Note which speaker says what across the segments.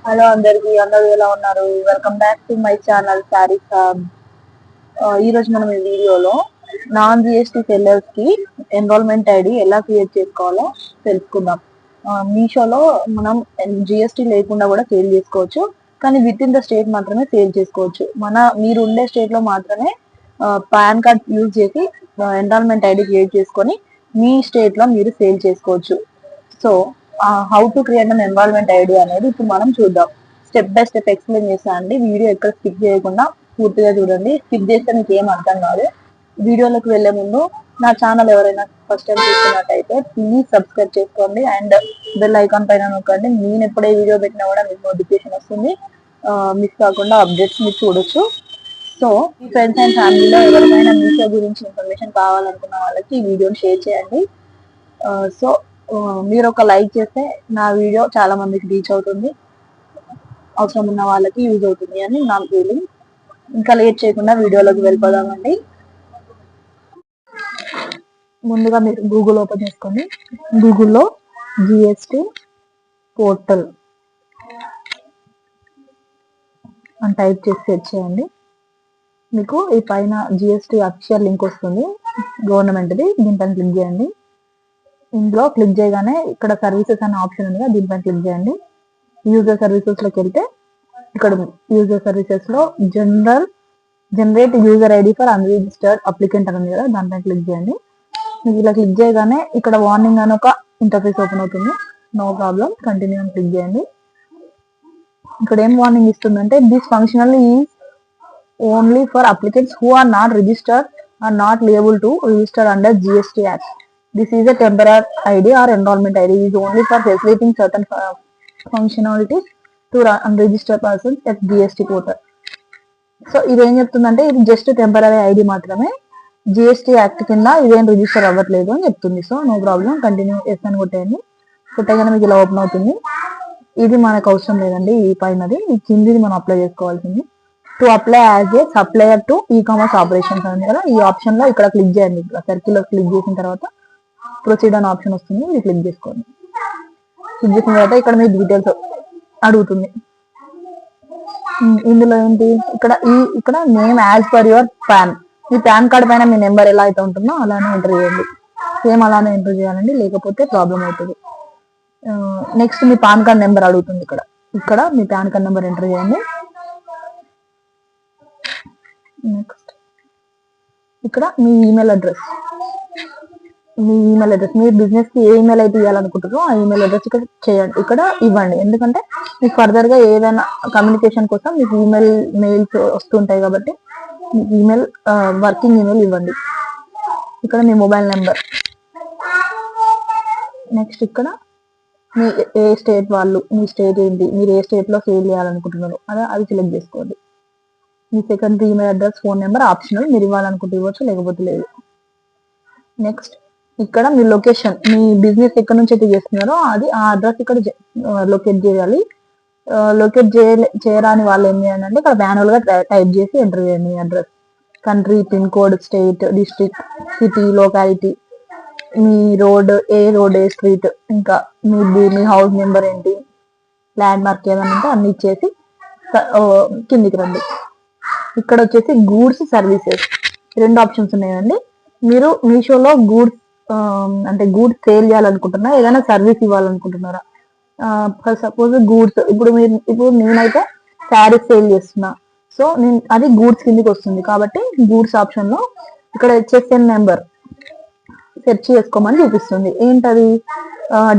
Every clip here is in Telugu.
Speaker 1: హలో అందరూ ఎలా ఉన్నారు? Welcome back to my channel saris. ఈ రోజు మనం ఈ వీడియోలో నాన్ జిఎస్టీ సెల్లర్స్ కి ఎన్రోల్మెంట్ ఐడి ఎలా క్రియేట్ చేసుకోవాలో తెలుసుకుందాం. మీషోలో మనం జిఎస్టీ లేకుండా కూడా సేల్ చేసుకోవచ్చు, కానీ విత్ ఇన్ ద స్టేట్ మాత్రమే సేల్ చేసుకోవచ్చు. మీరు ఉండే స్టేట్ లో మాత్రమే పాన్ కార్డ్ యూజ్ చేసి ఎన్రోల్మెంట్ ఐడి క్రియేట్ చేసుకొని మీ స్టేట్ లో మీరు సేల్ చేసుకోవచ్చు. So how to create an enrolment ID అనేది ఇప్పుడు మనం చూద్దాం. స్టెప్ బై స్టెప్ ఎక్స్ప్లెయిన్ చేస్తా అండి. వీడియో ఎక్కడ స్కిప్ చేయకుండా పూర్తిగా చూడండి. స్కిప్ చేస్తే మీకు ఏం అర్థం కాదు. వీడియోలోకి వెళ్లే ముందు నా ఛానల్ ఎవరైనా ఫస్ట్ టైం చూస్తున్నట్టయితే ప్లీజ్ సబ్స్క్రైబ్ చేసుకోండి అండ్ బెల్ ఐకాన్ పైన నొక్కండి. నేను ఎప్పుడే వీడియో పెట్టినా కూడా మీకు నోటిఫికేషన్ వస్తుంది. మిస్ కాకుండా అప్డేట్స్ మీరు చూడొచ్చు. సో మీ ఫ్రెండ్స్ అండ్ ఫ్యామిలీలో ఎవరికైనా మీషో గురించి ఇన్ఫర్మేషన్ కావాలనుకున్న వాళ్ళకి ఈ వీడియోని షేర్ చేయండి. సో మీరు ఒక లైక్ చేస్తే నా వీడియో చాలా మందికి రీచ్ అవుతుంది, అవసరం ఉన్న వాళ్ళకి యూజ్ అవుతుంది అని నా ఫీలింగ్. ఇంకా లేట్ చేయకుండా వీడియోలోకి వెళ్ళిపోదామండి. ముందుగా మీరు గూగుల్ ఓపెన్ చేసుకోండి. గూగుల్లో జిఎస్టీ పోర్టల్ అని టైప్ చేసి సెర్చ్ చేయండి. మీకు ఈ పైన జిఎస్టీ అఫీషియల్ లింక్ వస్తుంది, గవర్నమెంట్ది. దీనిపైన క్లిక్ చేయండి. ఇందులో క్లిక్ చేయగానే ఇక్కడ సర్వీసెస్ అనే ఆప్షన్ ఉంది, దీనిపైన క్లిక్ చేయండి. యూజర్ సర్వీసెస్ లోకి వెళ్తే ఇక్కడ యూజర్ సర్వీసెస్ లో generate user ID for unregistered applicant అని ఉంది కదా, దానిపైన క్లిక్ చేయండి. మీకు ఇలా క్లిక్ చేయగానే ఇక్కడ వార్నింగ్ అని ఒక ఇంటర్ఫేస్ ఓపెన్ అవుతుంది. నో ప్రాబ్లం, కంటిన్యూ అని క్లిక్ చేయండి. ఇక్కడ ఏం వార్నింగ్ ఇస్తుందంటే this functional is only for applicants who are not registered or not liable to register under GST act. This is a temporary ID or enrollment ID is only for facilitating certain functionalities to unregistered persons at GST portal. So ఇది ఏం చెప్తుందంటే ఇది జస్ట్ టెంపరీ ఐడి మాత్రమే, జిఎస్టీ యాక్ట్ కింద ఇదేం రిజిస్టర్ అవ్వట్లేదు అని చెప్తుంది. So no problem, continue yes అని కొట్టేయండి. కొట్టగానే మీకు ఇలా ఓపెన్ అవుతుంది. ఇది మనకు అవసరం లేదండి, ఈ పైనది, ఈ కిందిది మనం అప్లై చేసుకోవాల్సింది. To apply as a supplier to e commerce operations ఉంది కదా, ఈ ఆప్షన్ లో ఇక్కడ క్లిక్ చేయండి. సర్కిల్ లో క్లిక్ చేసిన తర్వాత ప్రొసీడ్ అనే ఆప్షన్ వస్తుంది, ఇది క్లిక్ చేసుకోండి. క్లిక్ చేసిన తర్వాత ఇక్కడ మీ డీటెయిల్స్ అడుగుతుంది. ఇందులో ఏంటి, ఇక్కడ name as per your pan. Me pan card పైన మీ నెంబర్ ఎలా అయితే ఉంటుందో అలానే ఎంటర్ చేయండి. సేమ్ అలానే ఎంటర్ చేయాలండి, లేకపోతే ప్రాబ్లం అవుతుంది. నెక్స్ట్ మీ పాన్ కార్డ్ నెంబర్ అడుగుతుంది. ఇక్కడ మీ పాన్ కార్డ్ నెంబర్ ఎంటర్ చేయండి. నెక్స్ట్ ఇక్కడ మీ ఈమెయిల్ అడ్రస్, మీరు బిజినెస్ కి ఏ ఈమెయిల్ అయితే ఇవ్వాలనుకుంటారో ఆ ఈమెయిల్ అడ్రస్ ఇక్కడ ఇవ్వండి. ఎందుకంటే మీకు ఫర్దర్ గా ఏదైనా కమ్యూనికేషన్ కోసం మీకు మెయిల్స్ వస్తుంటాయి కాబట్టి ఈమెయిల్ వర్కింగ్ ఈమెయిల్ ఇవ్వండి. ఇక్కడ మీ మొబైల్ నెంబర్. నెక్స్ట్ ఇక్కడ మీ ఏ స్టేట్ వాళ్ళు, మీ స్టేట్ ఏంటి, మీరు ఏ స్టేట్ లో సేల్ చేయాలనుకుంటున్నారు అది సెలెక్ట్ చేసుకోండి. మీ secondary email address, phone number optional, మీరు ఇవ్వాలనుకుంటే ఇవ్వచ్చు, లేకపోతే లేదు. నెక్స్ట్ ఇక్కడ మీ లొకేషన్, మీ బిజినెస్ ఎక్కడ నుంచి అయితే చేస్తున్నారో అది ఆ అడ్రస్ ఇక్కడ లొకేట్ చేయాలి. లొకేట్ చేయరాని వాళ్ళు ఏం చేయాలి అంటే ఇక్కడ మాన్యువల్ గా టైప్ చేసి ఎంటర్ చేయండి. Address, country, pin code, state, district, city, locality, మీ రోడ్, ఏ స్ట్రీట్, ఇంకా మీ హౌస్ నెంబర్ ఏంటి, ల్యాండ్ మార్క్ ఏమైనా ఉంటే అన్ని ఇచ్చేసి కిందికి రండి. ఇక్కడ వచ్చేసి గూడ్స్, సర్వీసెస్ రెండు ఆప్షన్స్ ఉన్నాయండి. మీరు మీషోలో గూడ్స్ గూడ్స్ సేల్ చేయాలనుకుంటున్నారా, ఏదైనా సర్వీస్ ఇవ్వాలనుకుంటున్నారా? సపోజ్ గూడ్స్, ఇప్పుడు నేనైతే శారీస్ సేల్ చేస్తున్నా, సో అది గూడ్స్ కిందికి వస్తుంది. కాబట్టి గూడ్స్ ఆప్షన్ లో ఇక్కడ HSN నెంబర్ సెర్చ్ చేసుకోమని చూపిస్తుంది. ఏంటది,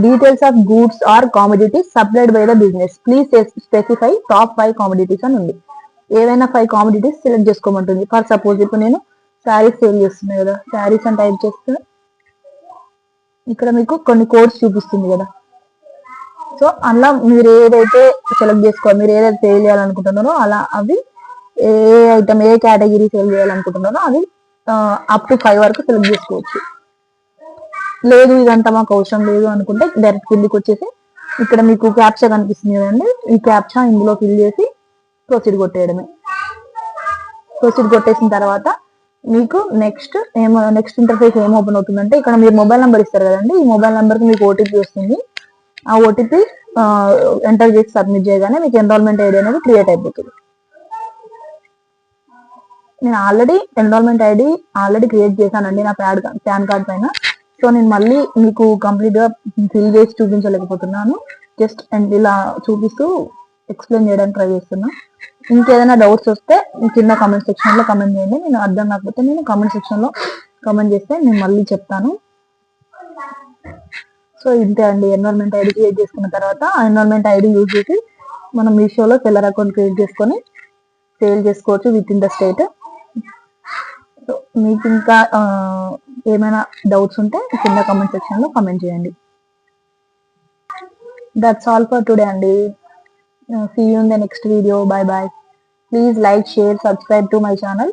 Speaker 1: details of goods or commodities supplied by the business, please specify top 5 commodities అని ఉంది. ఏవైనా 5 కామోడిటీస్ సెలెక్ట్ చేసుకోమంటుంది. ఫర్ సపోజ్ ఇప్పుడు నేను శారీస్ సేల్ చేస్తున్నాయి కదా, శారీస్ అని టైప్ చేస్తే ఇక్కడ మీకు కొన్ని కోడ్స్ చూపిస్తుంది కదా. సో అలా మీరు ఏదైతే సెలెక్ట్ చేసుకోవాలి, మీరు ఏదైతే సేల్ చేయాలనుకుంటున్నారో అలా అవి ఏ ఐటమ్, ఏ కేటగిరీ సేల్ చేయాలనుకుంటున్నారో అది అప్ టు 5 వరకు సెలెక్ట్ చేసుకోవచ్చు. లేదు ఇదంతా మాకు అవసరం లేదు అనుకుంటే డైరెక్ట్ కిందికి వచ్చేసి ఇక్కడ మీకు క్యాప్చా కనిపిస్తుంది కదండి, ఈ క్యాప్చా ఇందులో ఫిల్ చేసి ప్రొసీడ్ కొట్టేయడమే. ప్రొసీడ్ కొట్టేసిన తర్వాత మీకు నెక్స్ట్ ఇంటర్ఫేస్ ఓపెన్ అవుతుందంటే ఇక్కడ మీరు మొబైల్ నెంబర్ ఇస్తారు కదండి, ఈ మొబైల్ నెంబర్ కి మీకు ఓటీపీ వస్తుంది. ఆ ఓటీపీ ఎంటర్ చేసి సబ్మిట్ చేయగానే మీకు ఎన్రోల్మెంట్ ఐడి అనేది క్రియేట్ అయిపోతుంది. నేను ఎన్రోల్మెంట్ ఐడి క్రియేట్ చేశానండి నా పాన్ కార్డ్ పైన. సో నేను మళ్ళీ మీకు కంప్లీట్ గా ఫిల్ చేసి చూపించలేకపోతున్నాను. జస్ట్ ఇలా చూపిస్తూ ఎక్స్ప్లెయిన్ చేయడానికి ట్రై చేస్తున్నా. ఇంకేదైనా డౌట్స్ వస్తే కింద కామెంట్ సెక్షన్ లో కామెంట్ చేయండి. నేను అర్థం కాకపోతే నేను కామెంట్ సెక్షన్ లో కామెంట్ చేస్తే నేను మళ్ళీ చెప్తాను. సో ఇంతే అండి. ఎన్రోల్మెంట్ ఐడి క్రియేట్ చేసుకున్న తర్వాత ఆ ఎన్రోల్మెంట్ ఐడి యూజ్ చేసి మనం మీషోలో సెల్లర్ అకౌంట్ క్రియేట్ చేసుకొని సేల్ చేసుకోవచ్చు with in the state. So మీకు ఇంకా ఏమైనా డౌట్స్ ఉంటే కింద కామెంట్ సెక్షన్ లో కామెంట్ చేయండి. దట్స్ ఆల్ ఫర్ టుడే అండి. See you in the next video. Bye bye. Please like, share, subscribe to my channel.